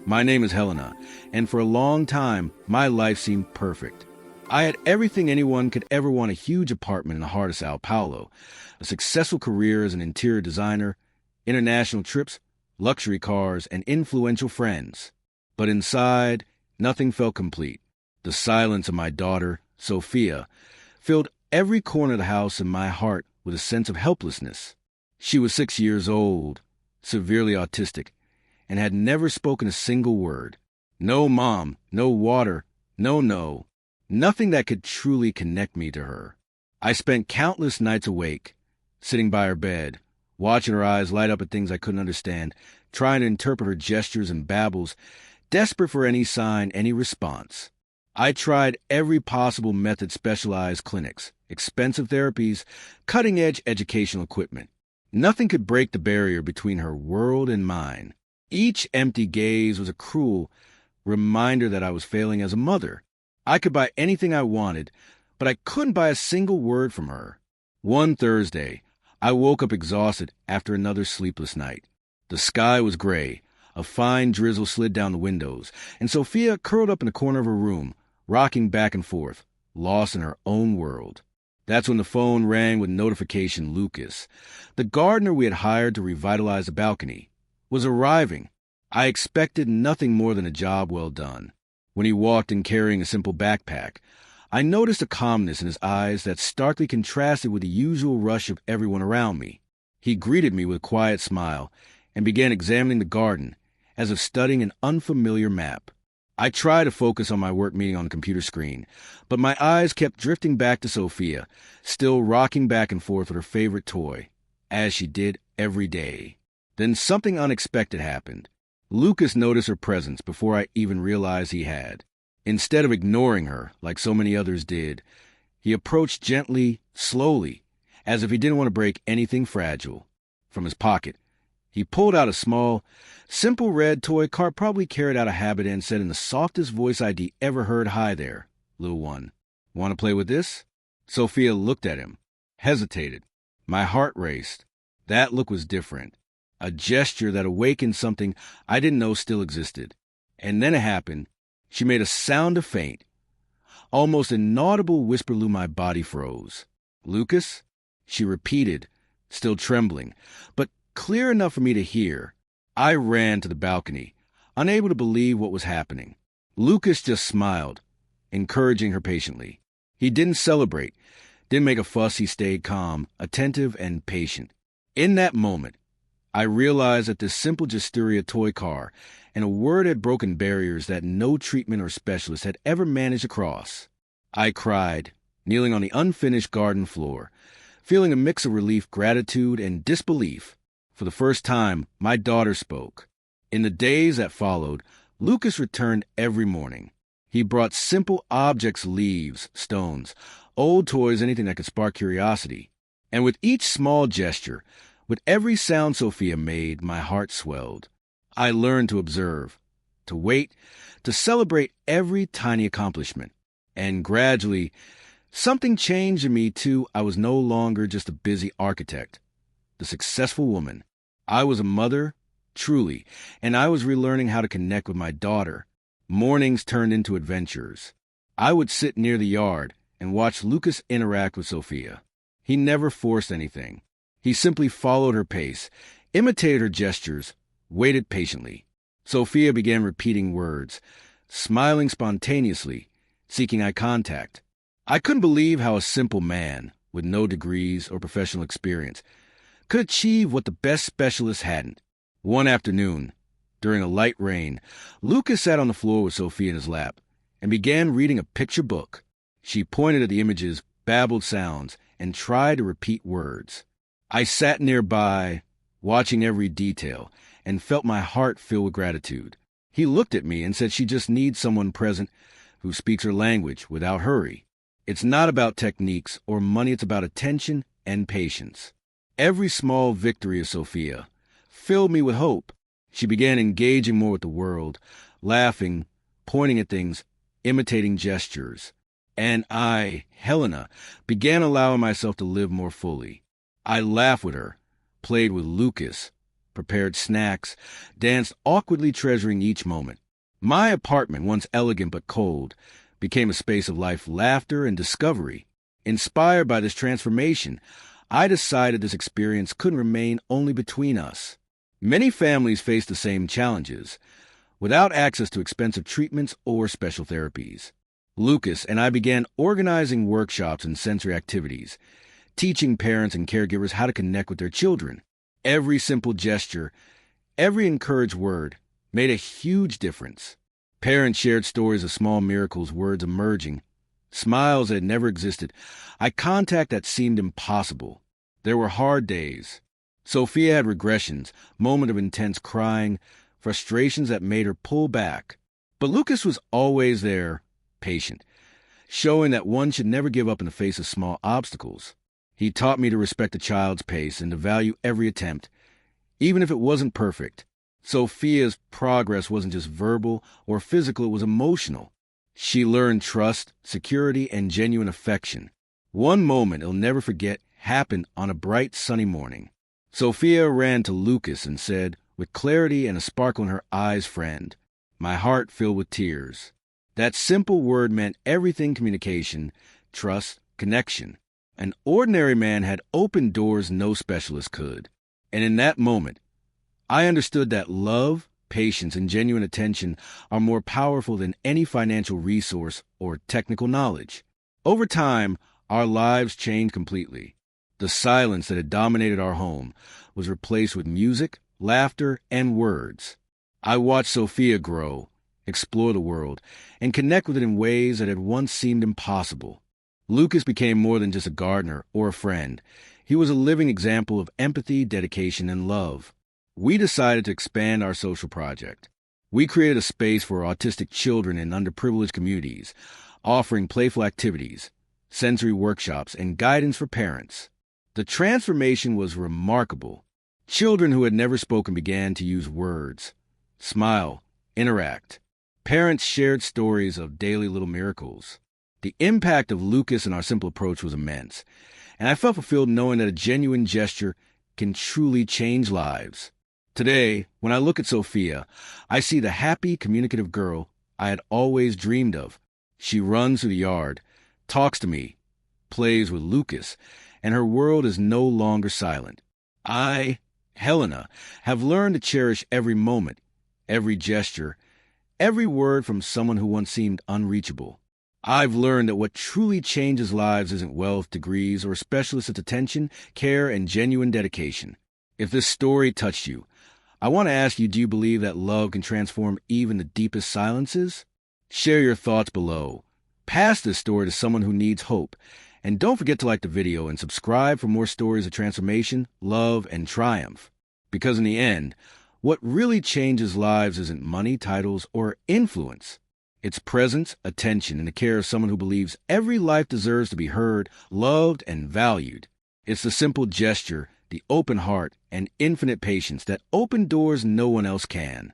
My name is Helena, and for a long time, my life seemed perfect. I had everything anyone could ever want: a huge apartment in the heart of Sao Paulo, a successful career as an interior designer, international trips, luxury cars, and influential friends. But inside, nothing felt complete. The silence of my daughter, Sofia, filled every corner of the house and my heart with a sense of helplessness. She was 6 years old, severely autistic, and had never spoken a single word. No mom, no water, no. Nothing that could truly connect me to her. I spent countless nights awake, sitting by her bed, watching her eyes light up at things I couldn't understand, trying to interpret her gestures and babbles, desperate for any sign, any response. I tried every possible method: specialized clinics, expensive therapies, cutting-edge educational equipment. Nothing could break the barrier between her world and mine. Each empty gaze was a cruel reminder that I was failing as a mother. I could buy anything I wanted, but I couldn't buy a single word from her. One Thursday, I woke up exhausted after another sleepless night. The sky was gray. A fine drizzle slid down the windows, and Sofia curled up in the corner of her room, rocking back and forth, lost in her own world. That's when the phone rang with notification. Lucas, the gardener we had hired to revitalize the balcony, was arriving. I expected nothing more than a job well done. When he walked in carrying a simple backpack, I noticed a calmness in his eyes that starkly contrasted with the usual rush of everyone around me. He greeted me with a quiet smile and began examining the garden, as if studying an unfamiliar map. I tried to focus on my work meeting on the computer screen, but my eyes kept drifting back to Sofia, still rocking back and forth with her favorite toy, as she did every day. Then something unexpected happened. Lucas noticed her presence before I even realized he had. Instead of ignoring her, like so many others did, he approached gently, slowly, as if he didn't want to break anything fragile. From his pocket, he pulled out a small, simple red toy cart, probably carried out of habit, and said in the softest voice I'd ever heard, "Hi there, little one. Want to play with this?" Sofia looked at him, hesitated. My heart raced. That look was different. A gesture that awakened something I didn't know still existed. And then it happened. She made a sound to faint. Almost inaudible whisper. My body froze. "Lucas?" she repeated, still trembling, but clear enough for me to hear. I ran to the balcony, unable to believe what was happening. Lucas just smiled, encouraging her patiently. He didn't celebrate, didn't make a fuss. He stayed calm, attentive, and patient. In that moment, I realized that this simple gesturia toy car and a word had broken barriers that no treatment or specialist had ever managed to cross. I cried, kneeling on the unfinished garden floor, feeling a mix of relief, gratitude, and disbelief. For the first time, my daughter spoke. In the days that followed, Lucas returned every morning. He brought simple objects: leaves, stones, old toys, anything that could spark curiosity. And with each small gesture, with every sound Sofia made, my heart swelled. I learned to observe, to wait, to celebrate every tiny accomplishment. And gradually, something changed in me too. I was no longer just a busy architect, the successful woman. I was a mother, truly, and I was relearning how to connect with my daughter. Mornings turned into adventures. I would sit near the yard and watch Lucas interact with Sofia. He never forced anything. He simply followed her pace, imitated her gestures, waited patiently. Sofia began repeating words, smiling spontaneously, seeking eye contact. I couldn't believe how a simple man, with no degrees or professional experience, could achieve what the best specialists hadn't. One afternoon, during a light rain, Lucas sat on the floor with Sofia in his lap and began reading a picture book. She pointed at the images, babbled sounds, and tried to repeat words. I sat nearby, watching every detail, and felt my heart fill with gratitude. He looked at me and said she just needs someone present who speaks her language without hurry. It's not about techniques or money, it's about attention and patience. Every small victory of Sofia filled me with hope. She began engaging more with the world, laughing, pointing at things, imitating gestures. And I, Helena, began allowing myself to live more fully. I laughed with her, played with Lucas, prepared snacks, danced awkwardly treasuring each moment. My apartment, once elegant but cold, became a space of life, laughter, and discovery. Inspired by this transformation, I decided this experience couldn't remain only between us. Many families face the same challenges, without access to expensive treatments or special therapies. Lucas and I began organizing workshops and sensory activities, teaching parents and caregivers how to connect with their children. Every simple gesture, every encouraged word made a huge difference. Parents shared stories of small miracles, words emerging, smiles that had never existed, eye contact that seemed impossible. There were hard days. Sofia had regressions, moments of intense crying, frustrations that made her pull back. But Lucas was always there, patient, showing that one should never give up in the face of small obstacles. He taught me to respect a child's pace and to value every attempt, even if it wasn't perfect. Sofia's progress wasn't just verbal or physical, it was emotional. She learned trust, security, and genuine affection. One moment he'll never forget happened on a bright, sunny morning. Sofia ran to Lucas and said, with clarity and a sparkle in her eyes, "Friend." My heart filled with tears. That simple word meant everything: communication, trust, connection. An ordinary man had opened doors no specialist could. And in that moment, I understood that love, patience, and genuine attention are more powerful than any financial resource or technical knowledge. Over time, our lives changed completely. The silence that had dominated our home was replaced with music, laughter, and words. I watched Sofia grow, explore the world, and connect with it in ways that had once seemed impossible. Lucas became more than just a gardener or a friend. He was a living example of empathy, dedication, and love. We decided to expand our social project. We created a space for autistic children in underprivileged communities, offering playful activities, sensory workshops, and guidance for parents. The transformation was remarkable. Children who had never spoken began to use words, smile, interact. Parents shared stories of daily little miracles. The impact of Lucas and our simple approach was immense, and I felt fulfilled knowing that a genuine gesture can truly change lives. Today, when I look at Sofia, I see the happy, communicative girl I had always dreamed of. She runs through the yard, talks to me, plays with Lucas, and her world is no longer silent. I, Helena, have learned to cherish every moment, every gesture, every word from someone who once seemed unreachable. I've learned that what truly changes lives isn't wealth, degrees, or specialists' attention, care, and genuine dedication. If this story touched you, I want to ask you, do you believe that love can transform even the deepest silences? Share your thoughts below. Pass this story to someone who needs hope. And don't forget to like the video and subscribe for more stories of transformation, love, and triumph. Because in the end, what really changes lives isn't money, titles, or influence. It's presence, attention, and the care of someone who believes every life deserves to be heard, loved, and valued. It's the simple gesture, the open heart, and infinite patience that open doors no one else can.